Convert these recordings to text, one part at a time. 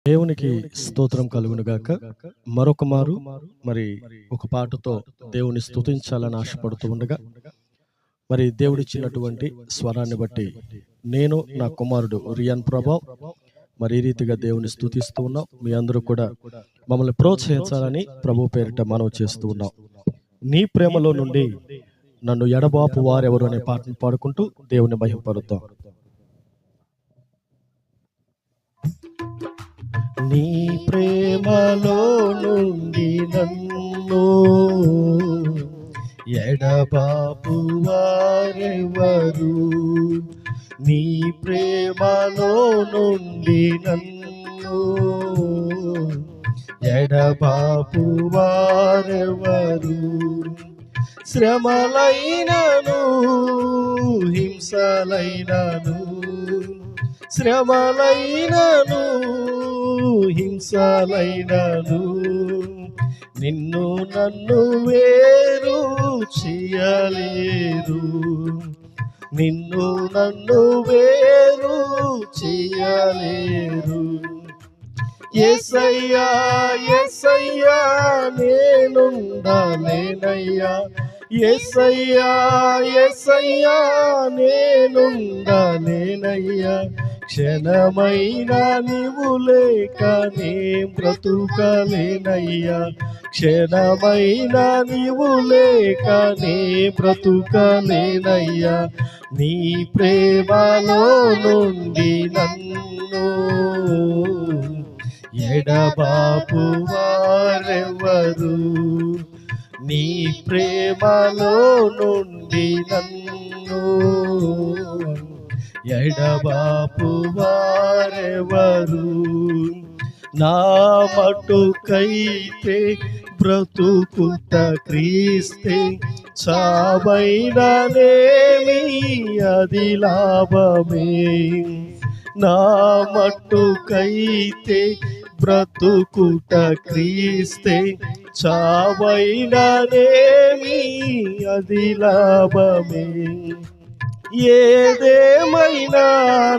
దేవునికి స్తోత్రం కలుగును గాక. మరొక మారు మరి ఒక పాటతో దేవుని స్తుతించాలని ఆశపడుతూ ఉండగా, మరి దేవుడిచ్చినటువంటి స్వరాన్ని బట్టి నేను, నా కుమారుడు రియాన్ ప్రభావ్ మరి ఈ రీతిగా దేవుని స్తుతిస్తూ ఉన్నాం. మీ అందరూ కూడా మమ్మల్ని ప్రోత్సహించాలని ప్రభు పేరిట మనవి చేస్తూ ఉన్నాం. నీ ప్రేమలో నుండి నన్ను ఎడబాపు వారెవరు అనే పాటను పాడుకుంటూ దేవుని మహిమపరుద్దాం. నీ ప్రేమలో నుండి నన్ను ఎడబాపు వారెవరు, నీ ప్రేమలో నుండి నన్ను ఎడబాపు వారెవరు. శ్రమలైనను హింసలైనను, శ్రమలైనను హింసలైనను, నిన్ను నన్ను వేరు చేయలేరు, నిన్ను నన్ను వేరు చేయలేరు. యేసయ్యా యేసయ్యా నేనుండలేనయ్యా, యేసయ్యా యేసయ్యా నేనుండలేనయ్యా, క్షణమైనా నీవు లేక నే బ్రతుకలేనయ్యా, క్షణమైనా నీవు లేక నే బ్రతుకలేనయ్యా. నీ ప్రేమలో నుండి నన్ను ఎడబాపు వారెవరు, నీ ప్రేమలో నుండి నన్ను ఎడబాపు వారెవరు. నా మటుకైతే బ్రతుకుట క్రీస్తే, చావైననేమి అది లాభమే. నా మట్టుకైతే బ్రతుకుట క్రీస్తే, చావైననేమి అది లాభమే. ఏదేమైనా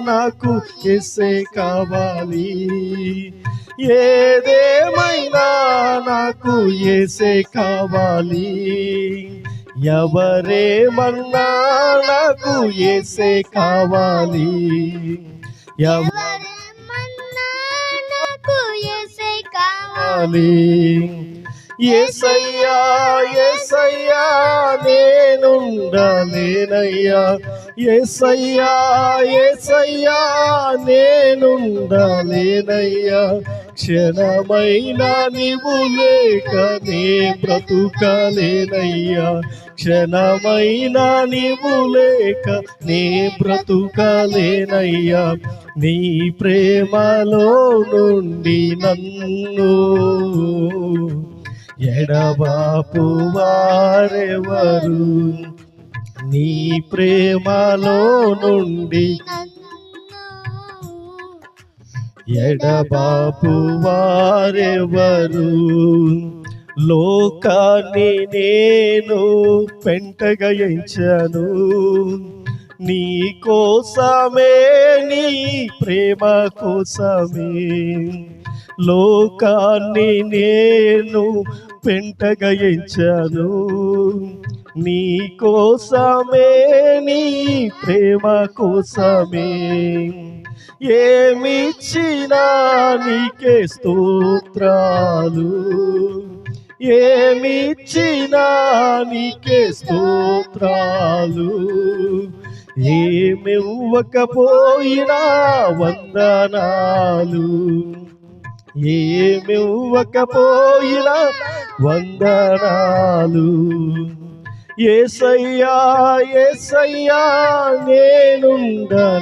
నాకు యేసే కావాలి, ఏదేమైనా నాకు యేసే కావాలి. ఎవరేమన్నా నాకు యేసే కావాలి, ఎవరేమన్నా నాకు యేసే కావాలి. యేసయ్యా యేసయ్యా నేనుండలేనయ్యా, యేసయ్యా యేసయ్యా నేనుండలేనయ్యా, క్షణమైనా నీవు లేక నే బ్రతుకలేనయ్యా, క్షణమైనా నీవు లేక నే బ్రతుకలేనయ్యా. నీ ప్రేమలో నుండి నన్ను ఎడబాపు వారెవరు, నీ ప్రేమలో నుండి ఎడబాపు వారెవరు. లోకాన్ని నేను పెంటగా ఎంచాను, నీ కోసమే, నీ ప్రేమ కోసమే. లోకాన్ని నేను పెంటగా ఎంచాను, నీ కోసమే, నీ ప్రేమ కోసమే. ఏమిచ్చినా నీకే స్తోత్రాలు, ఏమిచ్చినా నీకే స్తోత్రాలు. ఏమివ్వకపోయినా వందనాలు, ఏమివ్వకపోయినా వందనాలు. యేసయ్యా యేసయ్యా నేనుండలేనయ్యా,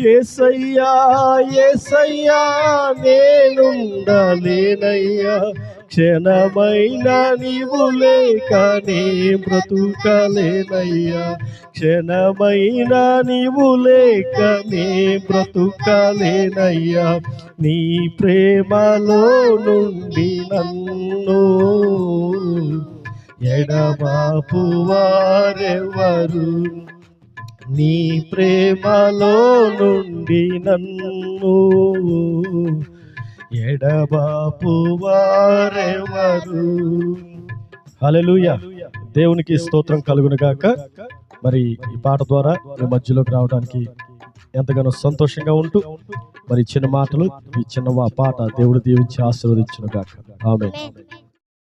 యేసయ్యా యేసయ్యా నేనుండలేనయ్యా, క్షణమైనా నీవు లేక నే బ్రతుకలేనయ్యా, క్షణమైనా నీవు లేక నే బ్రతుకలేనయ్యా. నీ ప్రేమలో నుండి నన్ను ఎడబాపు వారెవరు, నీ ప్రేమలో నుండి నన్ను ఎడబాపు వారెవరు. హల్లెలూయా. దేవునికి స్తోత్రం కలుగును గాక. మరి ఈ పాట ద్వారా మీ మధ్యలోకి రావడానికి ఎంతగానో సంతోషంగా ఉంటూ మరి చిన్న మాటలు, ఈ చిన్న పాట దేవుడు దీవించి ఆశీర్వదించును గాక. ఆమేన్. ఆమేన్.